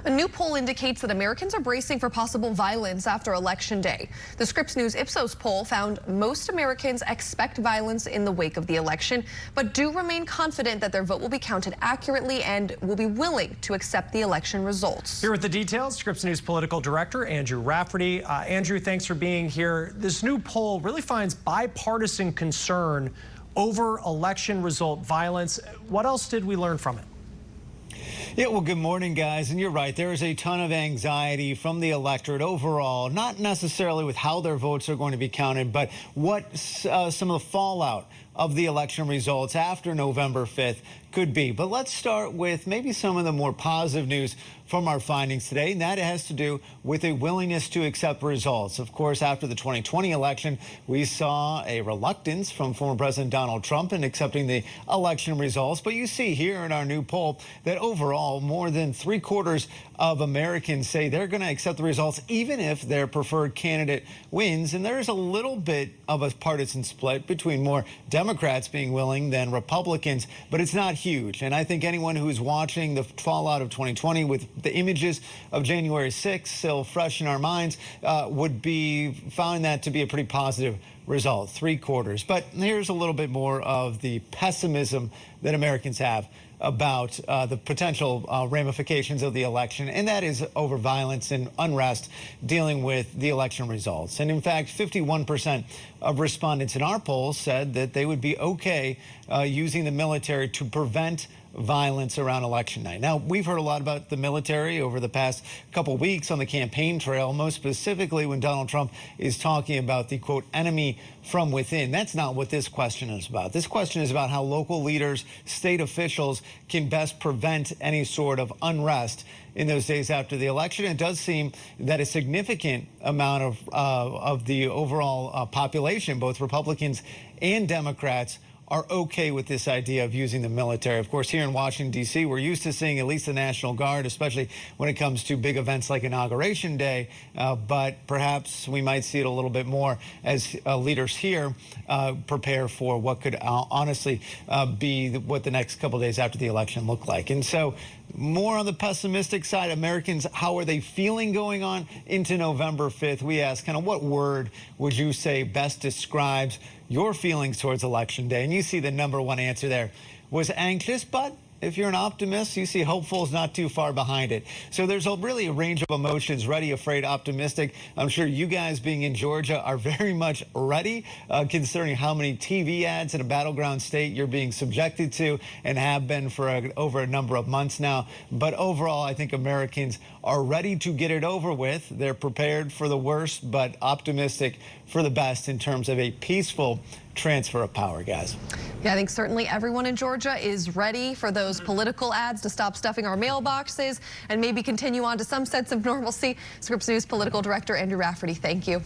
A new poll indicates that Americans are bracing for possible violence after Election Day. The Scripps News Ipsos poll found most Americans expect violence in the wake of the election, but do remain confident that their vote will be counted accurately and will be willing to accept the election results. Here with the details, Scripps News political director Andrew Rafferty. Andrew, thanks for being here. This new poll really finds bipartisan concern over election result violence. What else did we learn from it? Yeah, well, good morning, guys. And you're right. There is a ton of anxiety from the electorate overall, not necessarily with how their votes are going to be counted, but what some of the fallout of the election results after November 5th could be. But let's start with maybe some of the more positive news from our findings today, and that has to do with a willingness to accept results. Of course, after the 2020 election, we saw a reluctance from former President Donald Trump in accepting the election results. But you see here in our new poll that overall, more than 3/4 of Americans say they're going to accept the results, even if their preferred candidate wins. And there's a little bit of a partisan split between more Democrats being willing than Republicans, but it's not huge. And I think anyone who's watching the fallout of 2020 with the images of January 6th still fresh in our minds would be found that to be a pretty positive result, 3/4. But here's a little bit more of the pessimism that Americans have about the potential ramifications of the election, and that is over violence and unrest dealing with the election results. And in fact, 51% of respondents in our poll said that they would be okay using the military to prevent violence around election night. Now, we've heard a lot about the military over the past couple weeks on the campaign trail, most specifically when Donald Trump is talking about the, quote, enemy from within. That's not what this question is about. This question is about how local leaders, state officials can best prevent any sort of unrest in those days after the election. It does seem that a significant amount of the overall population, both Republicans and Democrats, are okay with this idea of using the military. Of course, here in Washington, D.C., we're used to seeing at least the National Guard, especially when it comes to big events like Inauguration Day. But perhaps we might see it a little bit more as leaders here prepare for what could honestly be what the next couple of days after the election look like. And so more on the pessimistic side, Americans, how are they feeling going on into November 5th? We ask, kind of what word would you say best describes your feelings towards Election Day? And you see the #1 answer there was anxious, but if you're an optimist, you see hopeful is not too far behind it. So there's really a range of emotions, ready, afraid, optimistic. I'm sure you guys being in Georgia are very much ready, considering how many TV ads in a battleground state you're being subjected to and have been for over a number of months now. But overall, I think Americans are ready to get it over with. They're prepared for the worst, but optimistic for the best in terms of a peaceful transfer of power, guys. Yeah, I think certainly everyone in Georgia is ready for those political ads to stop stuffing our mailboxes and maybe continue on to some sense of normalcy. Scripps News political director Andrew Rafferty, thank you.